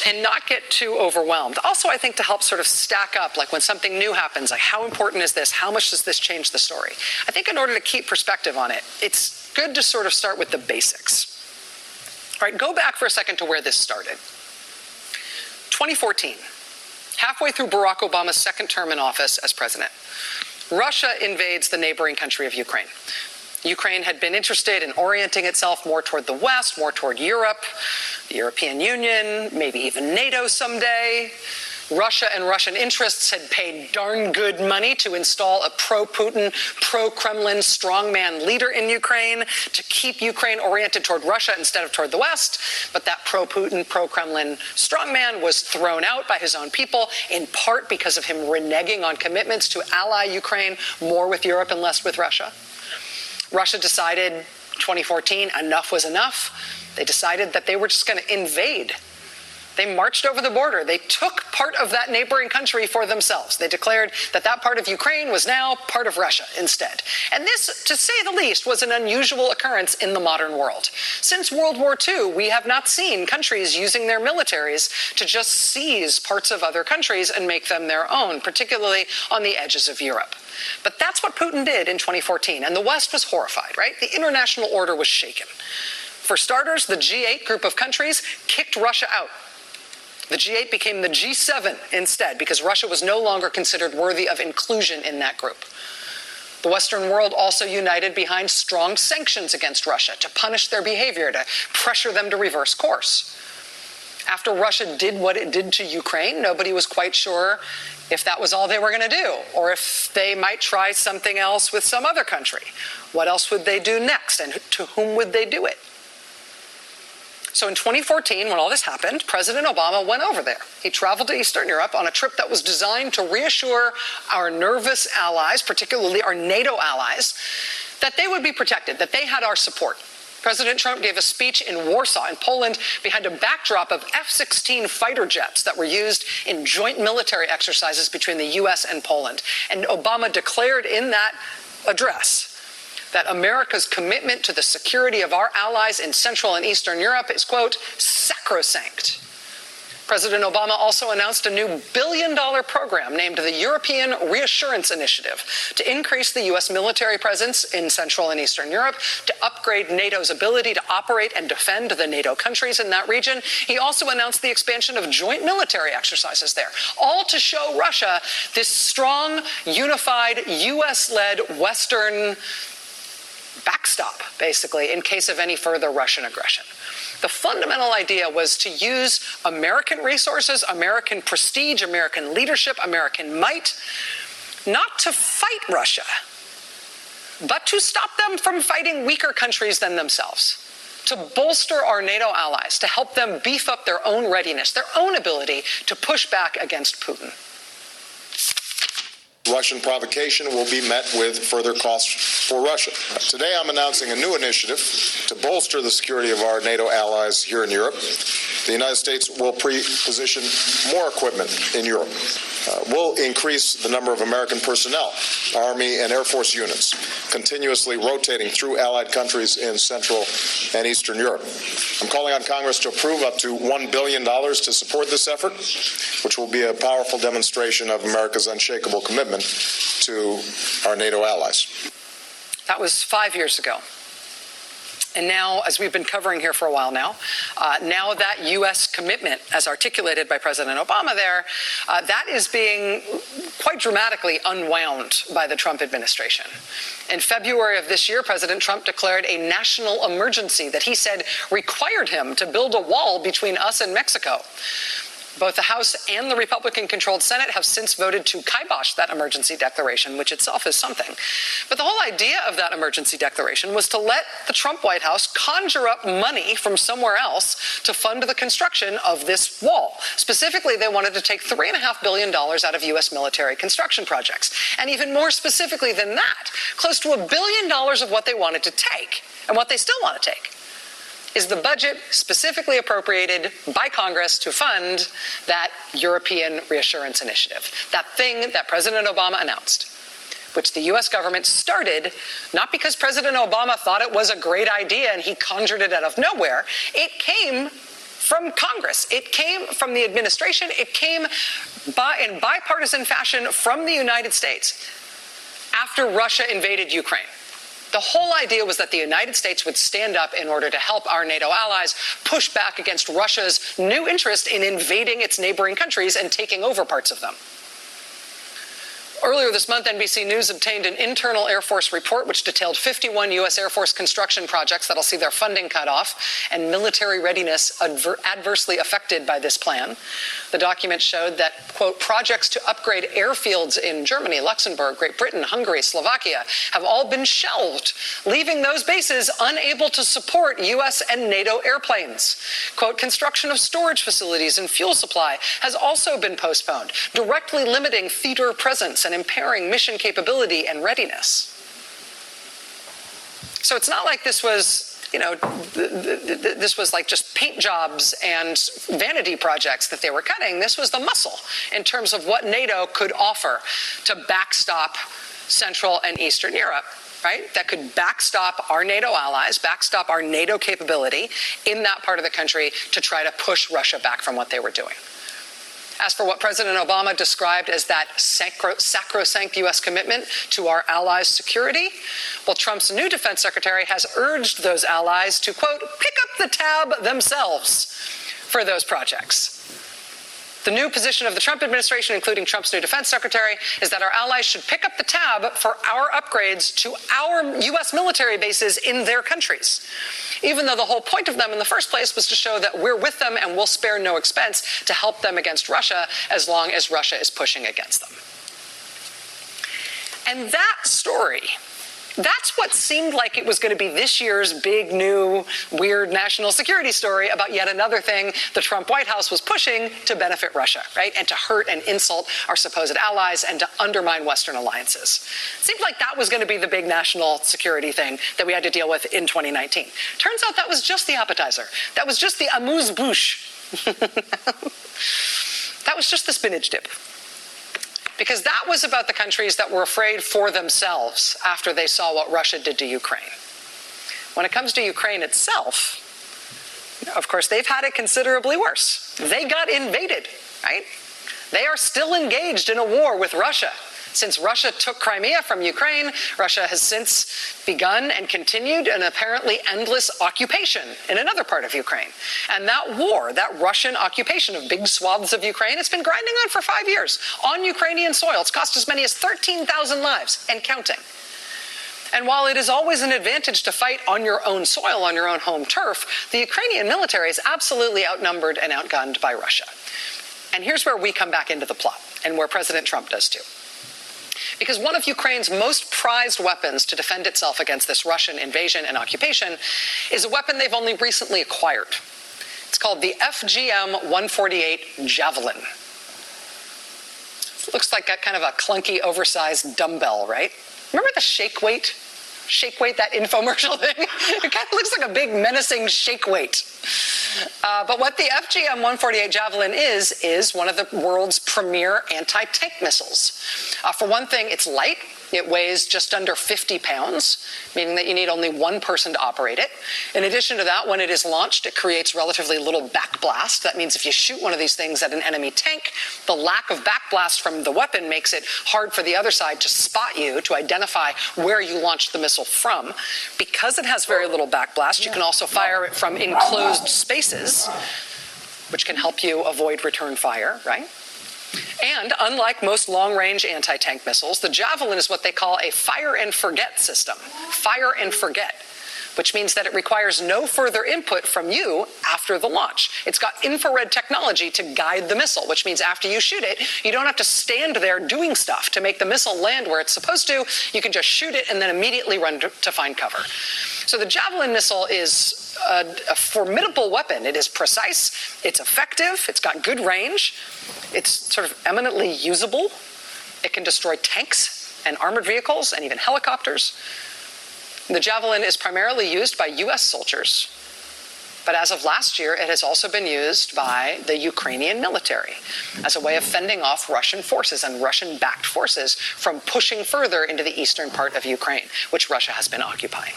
and not get too overwhelmed. Also, I think to help sort of stack up, like when something new happens, like how important is this? How much does this change the story? I think in order to keep perspective on it, it's good to sort of start with the basics. All right, go back for a second to where this started. 2014, halfway through Barack Obama's second term in office as president, Russia invades the neighboring country of Ukraine. Ukraine had been interested in orienting itself more toward the West, more toward Europe, the European Union, maybe even NATO someday. Russia and Russian interests had paid darn good money to install a pro-Putin, pro-Kremlin strongman leader in Ukraine to keep Ukraine oriented toward Russia instead of toward the West. But that pro-Putin, pro-Kremlin strongman was thrown out by his own people, in part because of him reneging on commitments to ally Ukraine more with Europe and less with Russia. Russia decided 2014 enough was enough. They decided that they were just going to invade. They marched over the border. They took part of that neighboring country for themselves. They declared that that part of Ukraine was now part of Russia instead. And this, to say the least, was an unusual occurrence in the modern world. Since World War II, we have not seen countries using their militaries to just seize parts of other countries and make them their own, particularly on the edges of Europe. But that's what Putin did in 2014, and the West was horrified, right? The international order was shaken. For starters, the G8 group of countries kicked Russia out. The G8 became the G7 instead, because Russia was no longer considered worthy of inclusion in that group. The Western world also united behind strong sanctions against Russia to punish their behavior, to pressure them to reverse course. After Russia did what it did to Ukraine, nobody was quite sure if that was all they were going to do, or if they might try something else with some other country. What else would they do next, and to whom would they do it? So in 2014, when all this happened, President Obama went over there. He traveled to Eastern Europe on a trip that was designed to reassure our nervous allies, particularly our NATO allies, that they would be protected, that they had our support. President Trump gave a speech in Warsaw, in Poland, behind a backdrop of F-16 fighter jets that were used in joint military exercises between the U.S. and Poland. And Obama declared in that address that America's commitment to the security of our allies in Central and Eastern Europe is, quote, sacrosanct. President Obama also announced a new billion-dollar program named the European Reassurance Initiative to increase the U.S. military presence in Central and Eastern Europe, to upgrade NATO's ability to operate and defend the NATO countries in that region. He also announced the expansion of joint military exercises there, all to show Russia this strong, unified, U.S.-led Western backstop, basically, in case of any further Russian aggression. The fundamental idea was to use American resources, American prestige, American leadership, American might, not to fight Russia, but to stop them from fighting weaker countries than themselves, to bolster our NATO allies, to help them beef up their own readiness, their own ability to push back against Putin. Russian provocation will be met with further costs for Russia. Today, I'm announcing a new initiative to bolster the security of our NATO allies here in Europe. The United States will pre-position more equipment in Europe. We'll increase the number of American personnel, Army and Air Force units, continuously rotating through allied countries in Central and Eastern Europe. I'm calling on Congress to approve up to $1 billion to support this effort, which will be a powerful demonstration of America's unshakable commitment to our NATO allies. That was 5 years ago. And now, as we've been covering here for a while now, now that U.S. commitment, as articulated by President Obama there, that is being quite dramatically unwound by the Trump administration. In February of this year, President Trump declared a national emergency that he said required him to build a wall between us and Mexico. Both the House and the Republican-controlled Senate have since voted to kibosh that emergency declaration, which itself is something. But the whole idea of that emergency declaration was to let the Trump White House conjure up money from somewhere else to fund the construction of this wall. Specifically, they wanted to take $3.5 billion out of U.S. military construction projects. And even more specifically than that, close to $1 billion of what they wanted to take, and what they still want to take, is the budget specifically appropriated by Congress to fund that European Reassurance Initiative, that thing that President Obama announced, which the U.S. government started not because President Obama thought it was a great idea and he conjured it out of nowhere. It came from Congress. It came from the administration. It came in bipartisan fashion from the United States after Russia invaded Ukraine. The whole idea was that the United States would stand up in order to help our NATO allies push back against Russia's new interest in invading its neighboring countries and taking over parts of them. Earlier this month, NBC News obtained an internal Air Force report which detailed 51 U.S. Air Force construction projects that'll see their funding cut off and military readiness adversely affected by this plan. The document showed that, quote, projects to upgrade airfields in Germany, Luxembourg, Great Britain, Hungary, Slovakia have all been shelved, leaving those bases unable to support U.S. and NATO airplanes. Quote, construction of storage facilities and fuel supply has also been postponed, directly limiting theater presence and impairing mission capability and readiness. So it's not like this was, this was like just paint jobs and vanity projects that they were cutting. This was the muscle in terms of what NATO could offer to backstop Central and Eastern Europe, right? That could backstop our NATO allies, backstop our NATO capability in that part of the country to try to push Russia back from what they were doing. As for what President Obama described as that sacrosanct U.S. commitment to our allies' security, well, Trump's new defense secretary has urged those allies to, quote, pick up the tab themselves for those projects. The new position of the Trump administration, including Trump's new defense secretary, is that our allies should pick up the tab for our upgrades to our U.S. military bases in their countries, even though the whole point of them in the first place was to show that we're with them and we'll spare no expense to help them against Russia as long as Russia is pushing against them. And that story, that's what seemed like it was going to be this year's big, new, weird national security story about yet another thing the Trump White House was pushing to benefit Russia, right? And to hurt and insult our supposed allies and to undermine Western alliances. It seemed like that was going to be the big national security thing that we had to deal with in 2019. Turns out that was just the appetizer. That was just the amuse-bouche. That was just the spinach dip. Because that was about the countries that were afraid for themselves after they saw what Russia did to Ukraine. When it comes to Ukraine itself, of course, they've had it considerably worse. They got invaded, right? They are still engaged in a war with Russia. Since Russia took Crimea from Ukraine, Russia has since begun and continued an apparently endless occupation in another part of Ukraine. And that war, that Russian occupation of big swaths of Ukraine, it's been grinding on for 5 years on Ukrainian soil. It's cost as many as 13,000 lives and counting. And while it is always an advantage to fight on your own soil, on your own home turf, the Ukrainian military is absolutely outnumbered and outgunned by Russia. And here's where we come back into the plot, and where President Trump does too. Because one of Ukraine's most prized weapons to defend itself against this Russian invasion and occupation is a weapon they've only recently acquired. It's called the FGM-148 Javelin. It looks like a kind of a clunky, oversized dumbbell, right? Remember the shake weight, that infomercial thing? It kind of looks like a big menacing shake weight. But what the FGM-148 Javelin is one of the world's premier anti-tank missiles. For one thing, it's light. It weighs just under 50 pounds, meaning that you need only one person to operate it. In addition to that, when it is launched, it creates relatively little backblast. That means if you shoot one of these things at an enemy tank, the lack of backblast from the weapon makes it hard for the other side to spot you, to identify where you launched the missile from. Because it has very little backblast, you can also fire it from enclosed spaces, which can help you avoid return fire, right? And unlike most long-range anti-tank missiles, the Javelin is what they call a fire-and-forget system. Fire and forget, which means that it requires no further input from you after the launch. It's got infrared technology to guide the missile, which means after you shoot it, you don't have to stand there doing stuff to make the missile land where it's supposed to. You can just shoot it and then immediately run to find cover. So the Javelin missile is a formidable weapon. It is precise, it's effective, it's got good range, it's sort of eminently usable. It can destroy tanks and armored vehicles and even helicopters. The Javelin is primarily used by U.S. soldiers, but as of last year, it has also been used by the Ukrainian military as a way of fending off Russian forces and Russian-backed forces from pushing further into the eastern part of Ukraine, which Russia has been occupying.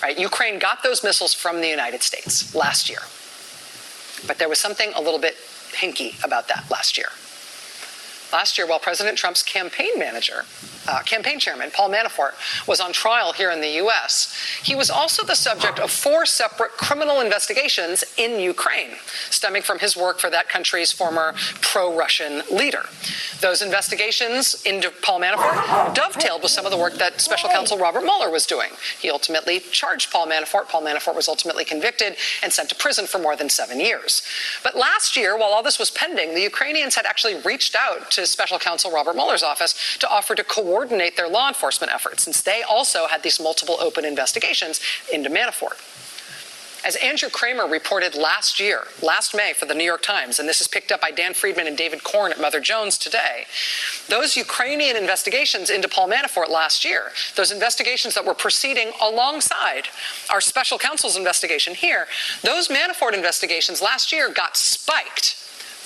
Right? Ukraine got those missiles from the United States last year. But there was something a little bit hinky about that last year. Last year, while President Trump's campaign chairman, Paul Manafort, was on trial here in the U.S., he was also the subject of 4 separate criminal investigations in Ukraine, stemming from his work for that country's former pro-Russian leader. Those investigations into Paul Manafort dovetailed with some of the work that Special Counsel Robert Mueller was doing. He ultimately charged Paul Manafort. Paul Manafort was ultimately convicted and sent to prison for more than 7 years. But last year, while all this was pending, the Ukrainians had actually reached out to Special Counsel Robert Mueller's office to offer to coordinate their law enforcement efforts, since they also had these multiple open investigations into Manafort. As Andrew Kramer reported last May for the New York Times, and this is picked up by Dan Friedman and David Korn at Mother Jones today, those Ukrainian investigations into Paul Manafort last year, those investigations that were proceeding alongside our special counsel's investigation here, those Manafort investigations last year got spiked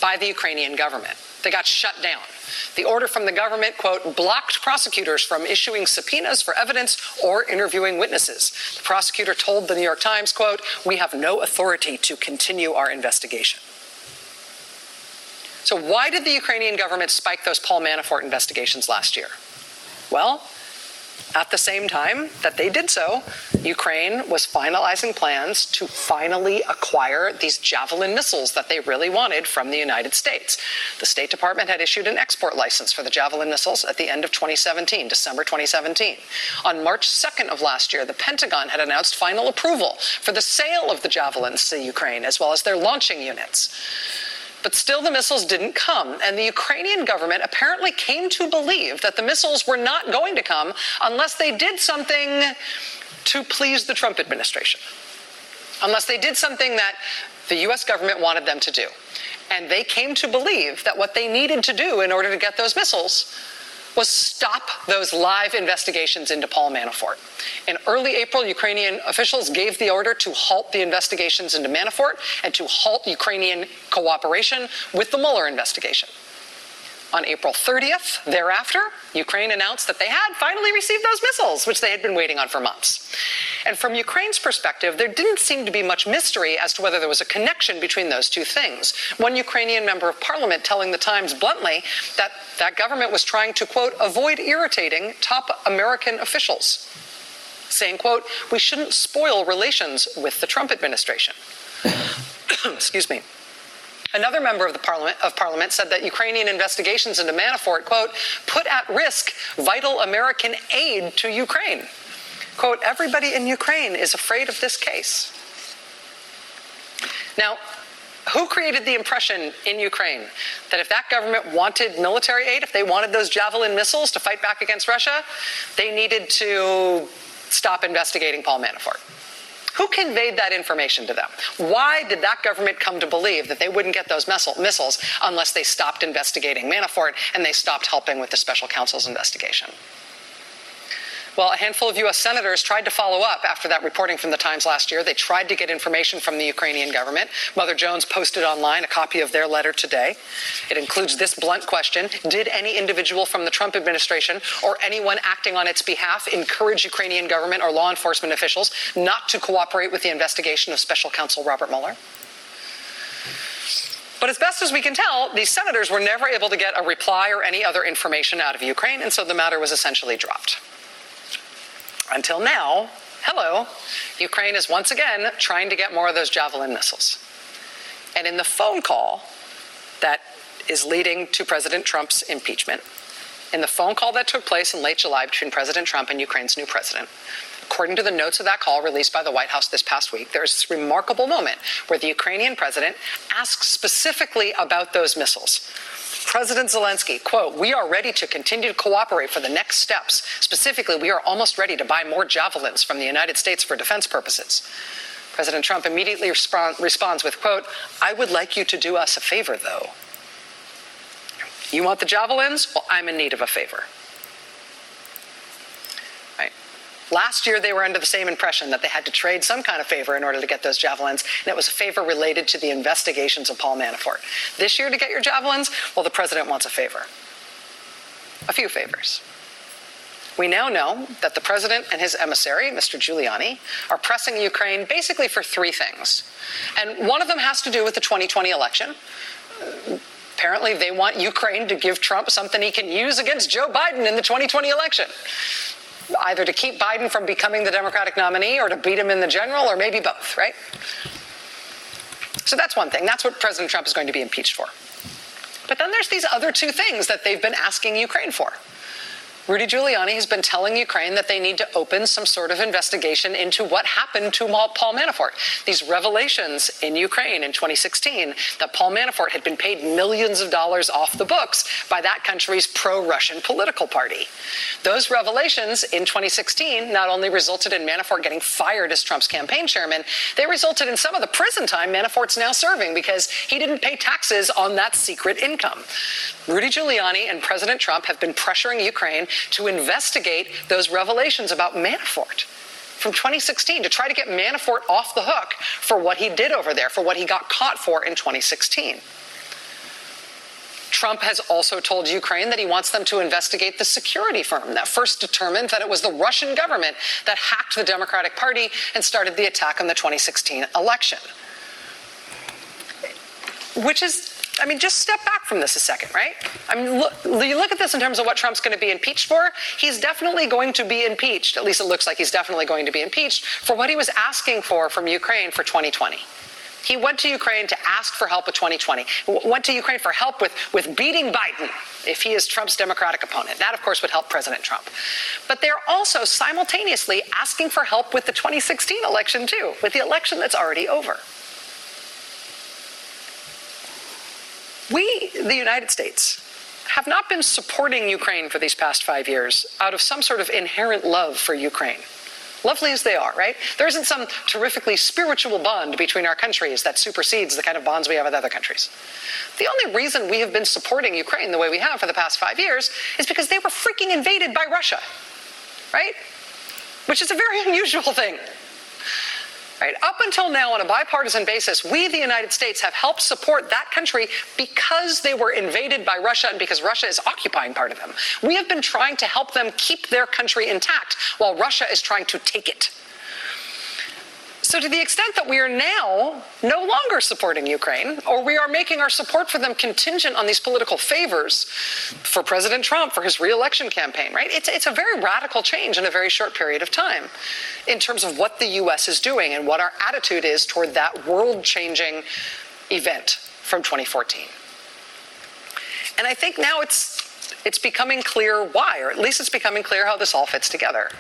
by the Ukrainian government. They got shut down. The order from the government, quote, blocked prosecutors from issuing subpoenas for evidence or interviewing witnesses. The prosecutor told the New York Times, quote, we have no authority to continue our investigation. So why did the Ukrainian government spike those Paul Manafort investigations last year? Well, at the same time that they did so, Ukraine was finalizing plans to finally acquire these Javelin missiles that they really wanted from the United States. The State Department had issued an export license for the Javelin missiles at the end of 2017, December 2017. On March 2nd of last year, the Pentagon had announced final approval for the sale of the Javelins to Ukraine, as well as their launching units. But still the missiles didn't come, and the Ukrainian government apparently came to believe that the missiles were not going to come unless they did something to please the Trump administration, unless they did something that the U.S. government wanted them to do. And they came to believe that what they needed to do in order to get those missiles was stop those live investigations into Paul Manafort. In early April, Ukrainian officials gave the order to halt the investigations into Manafort and to halt Ukrainian cooperation with the Mueller investigation. On April 30th, thereafter, Ukraine announced that they had finally received those missiles, which they had been waiting on for months. And from Ukraine's perspective, there didn't seem to be much mystery as to whether there was a connection between those two things. One Ukrainian member of parliament telling the Times bluntly that that government was trying to, quote, avoid irritating top American officials, saying, quote, we shouldn't spoil relations with the Trump administration. Excuse me. Another member of the parliament said that Ukrainian investigations into Manafort, quote, put at risk vital American aid to Ukraine. Quote, everybody in Ukraine is afraid of this case. Now, who created the impression in Ukraine that if that government wanted military aid, if they wanted those Javelin missiles to fight back against Russia, they needed to stop investigating Paul Manafort? Who conveyed that information to them? Why did that government come to believe that they wouldn't get those missiles unless they stopped investigating Manafort and they stopped helping with the special counsel's investigation? Well, a handful of U.S. senators tried to follow up after that reporting from the Times last year. They tried to get information from the Ukrainian government. Mother Jones posted online a copy of their letter today. It includes this blunt question: did any individual from the Trump administration or anyone acting on its behalf encourage Ukrainian government or law enforcement officials not to cooperate with the investigation of Special Counsel Robert Mueller? But as best as we can tell, these senators were never able to get a reply or any other information out of Ukraine, and so the matter was essentially dropped. Until now, hello, Ukraine is once again trying to get more of those Javelin missiles. And in the phone call that is leading to President Trump's impeachment, in the phone call that took place in late July between President Trump and Ukraine's new president, according to the notes of that call released by the White House this past week, there's this remarkable moment where the Ukrainian president asks specifically about those missiles. President Zelensky, quote, we are ready to continue to cooperate for the next steps. Specifically, we are almost ready to buy more Javelins from the United States for defense purposes. President Trump immediately responds with, quote, I would like you to do us a favor, though. You want the Javelins? Well, I'm in need of a favor. Right. Last year, they were under the same impression that they had to trade some kind of favor in order to get those Javelins, and it was a favor related to the investigations of Paul Manafort. This year, to get your Javelins, well, the president wants a favor. A few favors. We now know that the president and his emissary, Mr. Giuliani, are pressing Ukraine basically for three things. And one of them has to do with the 2020 election. Apparently, they want Ukraine to give Trump something he can use against Joe Biden in the 2020 election, either to keep Biden from becoming the Democratic nominee or to beat him in the general, or maybe both, right? So that's one thing. That's what President Trump is going to be impeached for. But then there's these other two things that they've been asking Ukraine for. Rudy Giuliani has been telling Ukraine that they need to open some sort of investigation into what happened to Paul Manafort. These revelations in Ukraine in 2016 that Paul Manafort had been paid millions of dollars off the books by that country's pro-Russian political party. Those revelations in 2016 not only resulted in Manafort getting fired as Trump's campaign chairman, they resulted in some of the prison time Manafort's now serving because he didn't pay taxes on that secret income. Rudy Giuliani and President Trump have been pressuring Ukraine to investigate those revelations about Manafort from 2016 to try to get Manafort off the hook for what he did over there, for what he got caught for in 2016. Trump has also told Ukraine that he wants them to investigate the security firm that first determined that it was the Russian government that hacked the Democratic Party and started the attack on the 2016 election. Which is, just step back from this a second, right? You look at this in terms of what Trump's going to be impeached for. He's definitely going to be impeached. At least it looks like he's definitely going to be impeached for what he was asking for from Ukraine for 2020. He went to Ukraine to ask for help with 2020. Went to Ukraine for help with beating Biden if he is Trump's Democratic opponent. That, of course, would help President Trump. But they're also simultaneously asking for help with the 2016 election, too, with the election that's already over. We, the United States, have not been supporting Ukraine for these past 5 years out of some sort of inherent love for Ukraine. Lovely as they are, right? There isn't some terrifically spiritual bond between our countries that supersedes the kind of bonds we have with other countries. The only reason we have been supporting Ukraine the way we have for the past 5 years is because they were freaking invaded by Russia, right? Which is a very unusual thing. Right? Up until now, on a bipartisan basis, we, the United States, have helped support that country because they were invaded by Russia and because Russia is occupying part of them. We have been trying to help them keep their country intact while Russia is trying to take it. So to the extent that we are now no longer supporting Ukraine, or we are making our support for them contingent on these political favors for President Trump, for his re-election campaign, right? It's a very radical change in a very short period of time in terms of what the U.S. is doing and what our attitude is toward that world-changing event from 2014. And I think now it's becoming clear why, or at least it's becoming clear how this all fits together.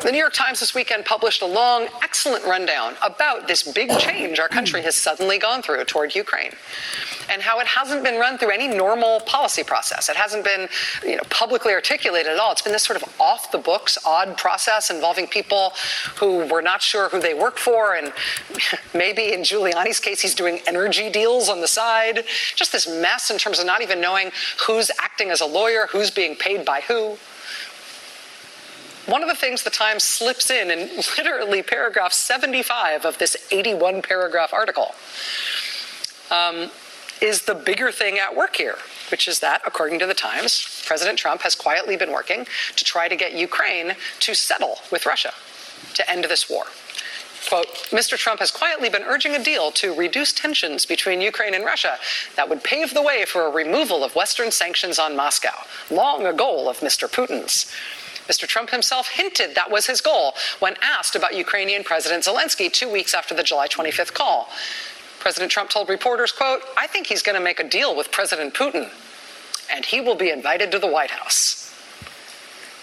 The New York Times this weekend published a long, excellent rundown about this big change our country has suddenly gone through toward Ukraine, and how it hasn't been run through any normal policy process. It hasn't been, publicly articulated at all. It's been this sort of off-the-books, odd process involving people who we're not sure who they work for, and maybe in Giuliani's case, he's doing energy deals on the side. Just this mess in terms of not even knowing who's acting as a lawyer, who's being paid by who. One of the things the Times slips in literally paragraph 75 of this 81-paragraph article is the bigger thing at work here, which is that, according to the Times, President Trump has quietly been working to try to get Ukraine to settle with Russia to end this war. Quote, Mr. Trump has quietly been urging a deal to reduce tensions between Ukraine and Russia that would pave the way for a removal of Western sanctions on Moscow, long a goal of Mr. Putin's. Mr. Trump himself hinted that was his goal when asked about Ukrainian President Zelensky 2 weeks after the July 25th call. President Trump told reporters, quote, I think he's going to make a deal with President Putin, and he will be invited to the White House.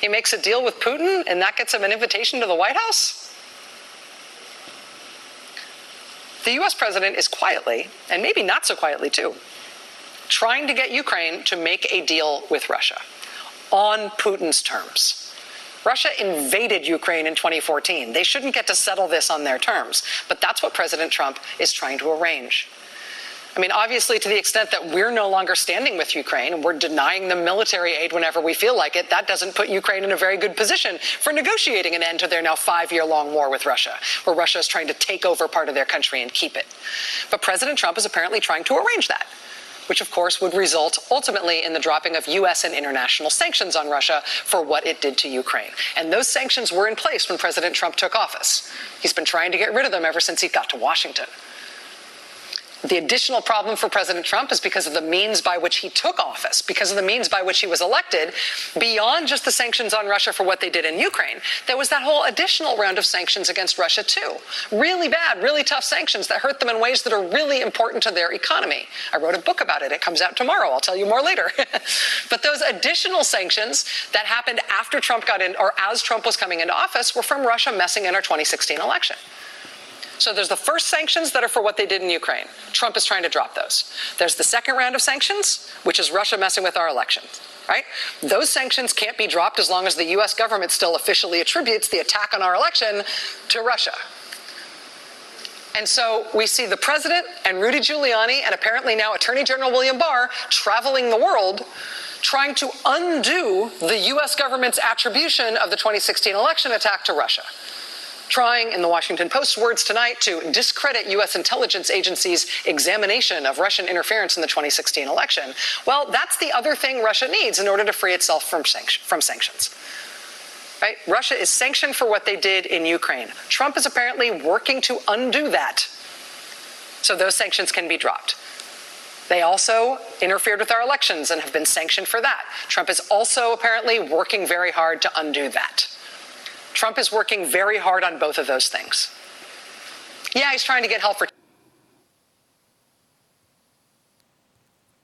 He makes a deal with Putin, and that gets him an invitation to the White House? The U.S. president is quietly, and maybe not so quietly too, trying to get Ukraine to make a deal with Russia on Putin's terms. Russia invaded Ukraine in 2014. They shouldn't get to settle this on their terms, but that's what President Trump is trying to arrange. Obviously, to the extent that we're no longer standing with Ukraine and we're denying them military aid whenever we feel like it, that doesn't put Ukraine in a very good position for negotiating an end to their now 5-year-long war with Russia, where Russia is trying to take over part of their country and keep it. But President Trump is apparently trying to arrange that which of course would result ultimately in the dropping of U.S. and international sanctions on Russia for what it did to Ukraine. And those sanctions were in place when President Trump took office. He's been trying to get rid of them ever since he got to Washington. The additional problem for President Trump is because of the means by which he took office, because of the means by which he was elected, beyond just the sanctions on Russia for what they did in Ukraine, there was that whole additional round of sanctions against Russia too. Really bad, really tough sanctions that hurt them in ways that are really important to their economy. I wrote a book about it. It comes out tomorrow. I'll tell you more later. But those additional sanctions that happened after Trump got in, or as Trump was coming into office, were from Russia messing in our 2016 election. So there's the first sanctions that are for what they did in Ukraine. Trump is trying to drop those. There's the second round of sanctions, which is Russia messing with our elections, right? Those sanctions can't be dropped as long as the U.S. government still officially attributes the attack on our election to Russia. And so we see the president and Rudy Giuliani and apparently now Attorney General William Barr traveling the world trying to undo the U.S. government's attribution of the 2016 election attack to Russia. Trying, in the Washington Post's words tonight, to discredit U.S. intelligence agencies' examination of Russian interference in the 2016 election. Well, that's the other thing Russia needs in order to free itself from sanctions. Right? Russia is sanctioned for what they did in Ukraine. Trump is apparently working to undo that so those sanctions can be dropped. They also interfered with our elections and have been sanctioned for that. Trump is also apparently working very hard to undo that. Trump is working very hard on both of those things. Yeah, he's trying to get help for